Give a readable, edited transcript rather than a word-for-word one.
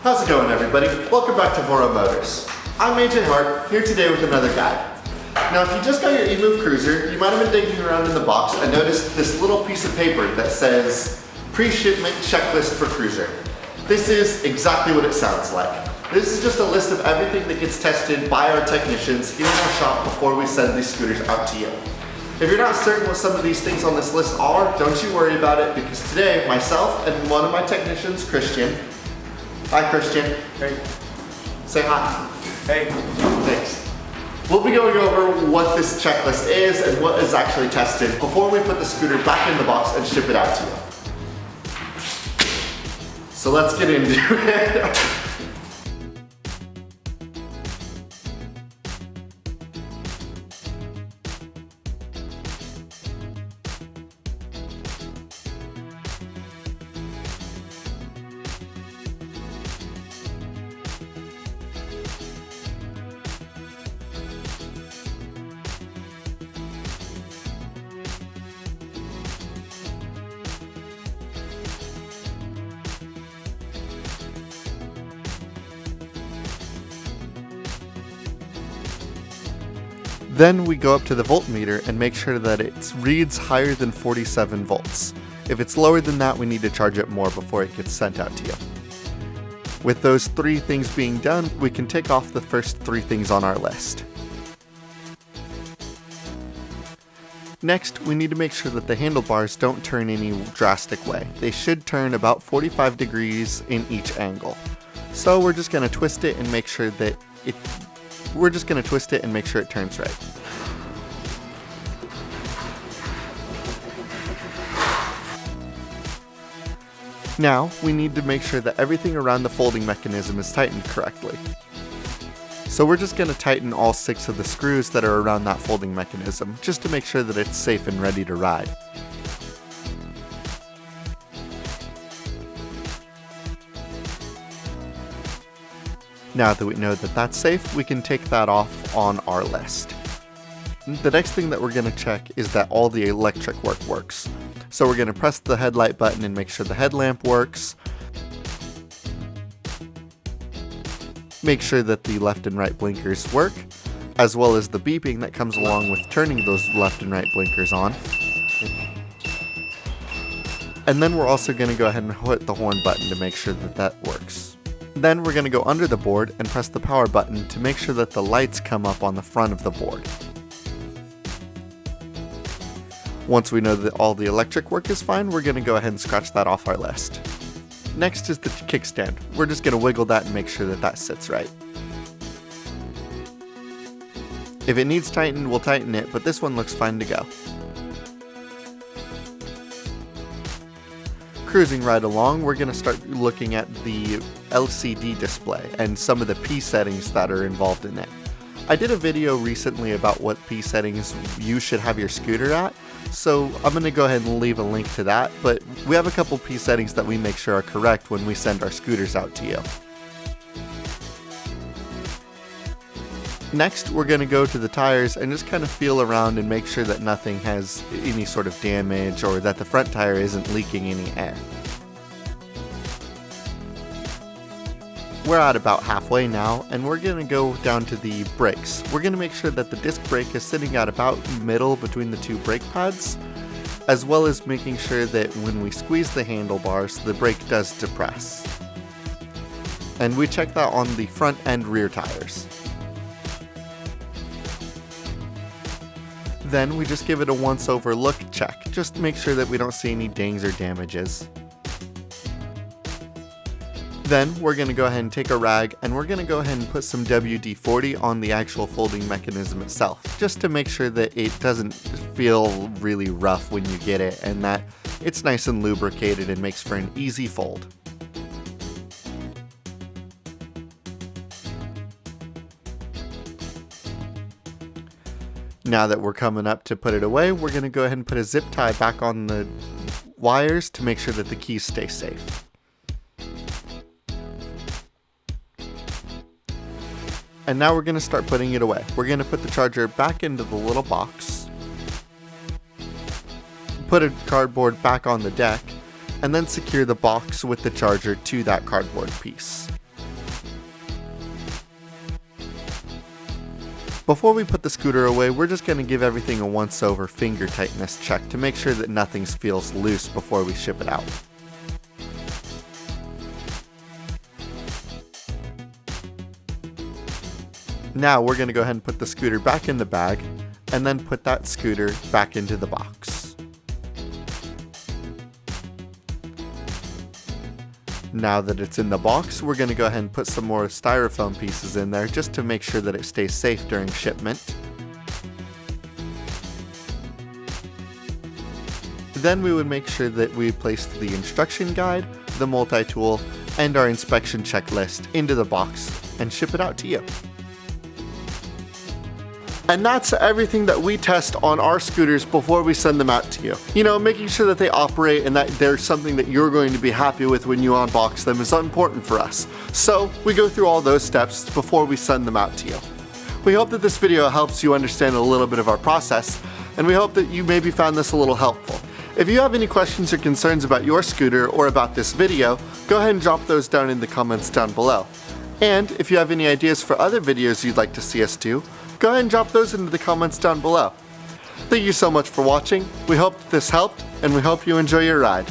How's it going, everybody? Welcome back to VoroMotors. I'm AJ Hart, here today with another guide. Now, if you just got your Emove Cruiser, you might have been digging around in the box and noticed this little piece of paper that says Pre-Shipment Checklist for Cruiser. This is exactly what it sounds like. This is just a list of everything that gets tested by our technicians here in our shop before we send these scooters out to you. If you're not certain what some of these things on this list are, don't you worry about it, because today, myself and one of my technicians, Christian. Hi, Christian. Hey. Say hi. Hey. Thanks. We'll be going over what this checklist is and what is actually tested before we put the scooter back in the box and ship it out to you. So let's get into it. Then we go up to the voltmeter and make sure that it reads higher than 47 volts. If it's lower than that, we need to charge it more before it gets sent out to you. With those three things being done, we can tick off the first three things on our list. Next, we need to make sure that the handlebars don't turn any drastic way. They should turn about 45 degrees in each angle. So we're just going to twist it and make sure that it turns right. Now, we need to make sure that everything around the folding mechanism is tightened correctly. So we're just going to tighten all 6 of the screws that are around that folding mechanism, just to make sure that it's safe and ready to ride. Now that we know that that's safe, we can take that off on our list. The next thing that we're going to check is that all the electric work works. So we're going to press the headlight button and make sure the headlamp works. Make sure that the left and right blinkers work, as well as the beeping that comes along with turning those left and right blinkers on. And then we're also going to go ahead and hit the horn button to make sure that that works. Then we're going to go under the board and press the power button to make sure that the lights come up on the front of the board. Once we know that all the electric work is fine, we're going to go ahead and scratch that off our list. Next is the kickstand. We're just going to wiggle that and make sure that that sits right. If it needs tightened, we'll tighten it, but this one looks fine to go. Cruising right along, we're going to start looking at the LCD display and some of the P settings that are involved in it. I did a video recently about what P settings you should have your scooter at, so I'm going to go ahead and leave a link to that, but we have a couple P settings that we make sure are correct when we send our scooters out to you. Next, we're going to go to the tires and just kind of feel around and make sure that nothing has any sort of damage or that the front tire isn't leaking any air. We're at about halfway now, and we're going to go down to the brakes. We're going to make sure that the disc brake is sitting at about middle between the 2 brake pads, as well as making sure that when we squeeze the handlebars, the brake does depress. And we check that on the front and rear tires. Then we just give it a once-over look check, just to make sure that we don't see any dings or damages. Then we're going to go ahead and take a rag and we're going to go ahead and put some WD-40 on the actual folding mechanism itself, just to make sure that it doesn't feel really rough when you get it and that it's nice and lubricated and makes for an easy fold. Now that we're coming up to put it away, we're going to go ahead and put a zip tie back on the wires to make sure that the keys stay safe. And now we're going to start putting it away. We're going to put the charger back into the little box, put a cardboard back on the deck, and then secure the box with the charger to that cardboard piece. Before we put the scooter away, we're just going to give everything a once-over finger tightness check to make sure that nothing feels loose before we ship it out. Now we're going to go ahead and put the scooter back in the bag, and then put that scooter back into the box. Now that it's in the box, we're going to go ahead and put some more styrofoam pieces in there just to make sure that it stays safe during shipment. Then we would make sure that we placed the instruction guide, the multi-tool, and our inspection checklist into the box and ship it out to you. And that's everything that we test on our scooters before we send them out to you. You know, making sure that they operate and that they're something that you're going to be happy with when you unbox them is important for us. So we go through all those steps before we send them out to you. We hope that this video helps you understand a little bit of our process, and we hope that you maybe found this a little helpful. If you have any questions or concerns about your scooter or about this video, go ahead and drop those down in the comments down below. And if you have any ideas for other videos you'd like to see us do, go ahead and drop those into the comments down below. Thank you so much for watching. We hope that this helped, and we hope you enjoy your ride.